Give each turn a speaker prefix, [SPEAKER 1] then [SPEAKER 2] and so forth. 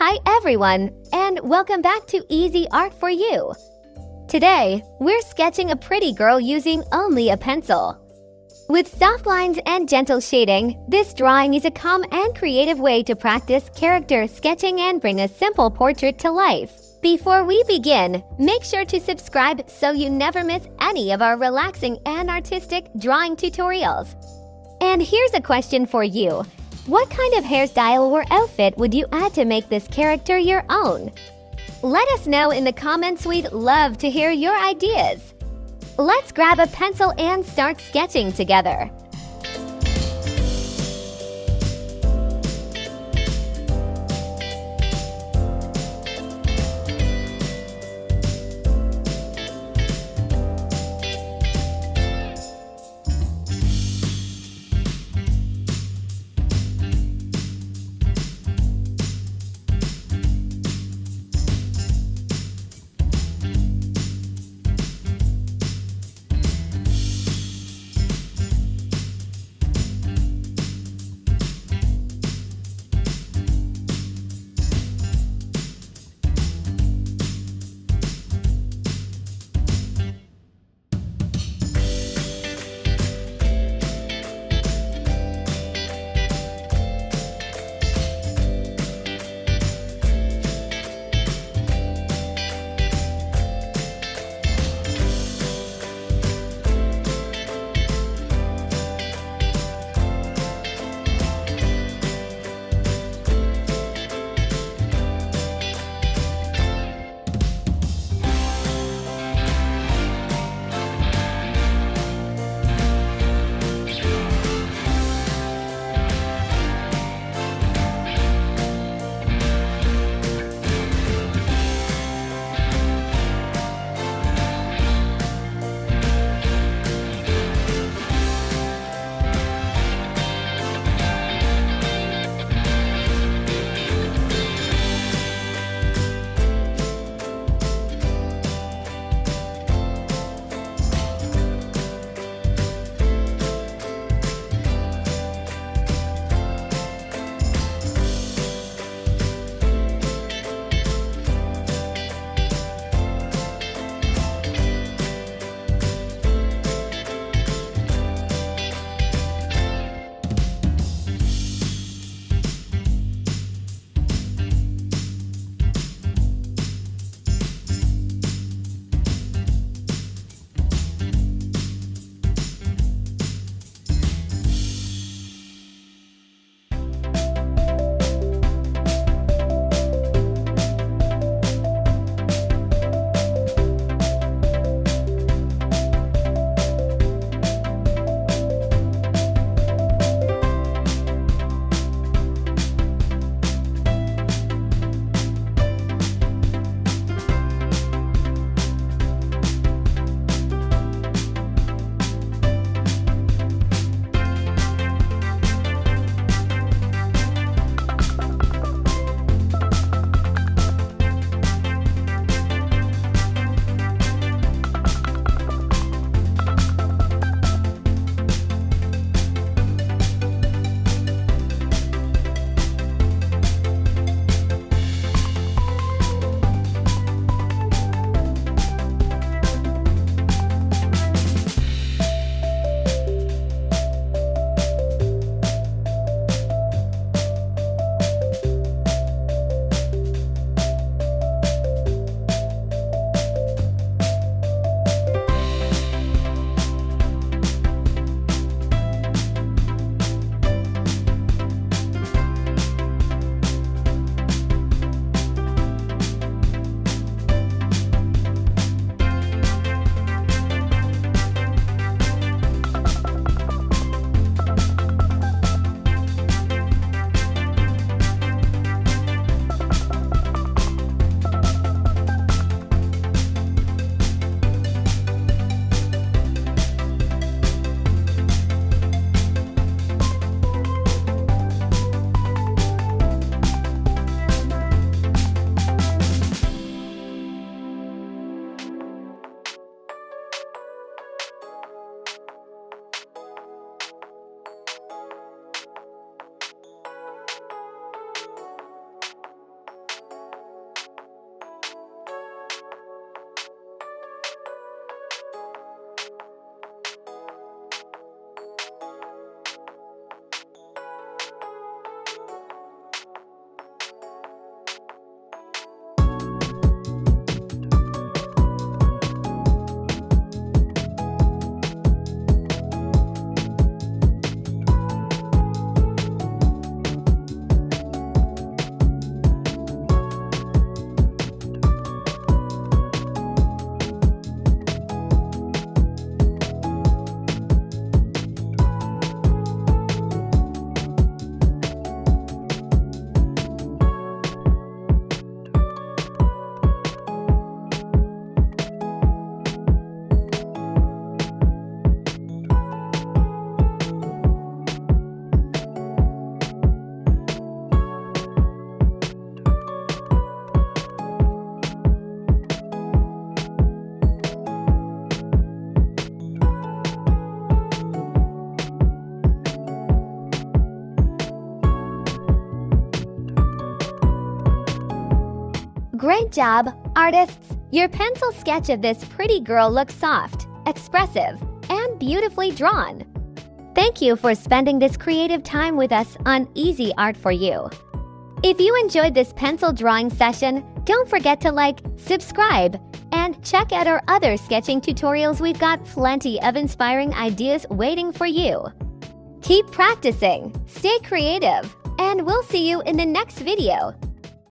[SPEAKER 1] Hi everyone, and welcome back to Easy Art for You. Today, we're sketching a pretty girl using only a pencil. With soft lines and gentle shading, this drawing is a calm and creative way to practice character sketching and bring a simple portrait to life. Before we begin, make sure to subscribe so you never miss any of our relaxing and artistic drawing tutorials. And here's a question for you. What kind of hairstyle or outfit would you add to make this character your own? Let us know in the comments. We'd love to hear your ideas. Let's grab a pencil and start sketching together. Great job, artists! Your pencil sketch of this pretty girl looks soft, expressive, and beautifully drawn. Thank you for spending this creative time with us on Easy Art for You. If you enjoyed this pencil drawing session, don't forget to like, subscribe, and check out our other sketching tutorials. We've got plenty of inspiring ideas waiting for you. Keep practicing, stay creative, and we'll see you in the next video.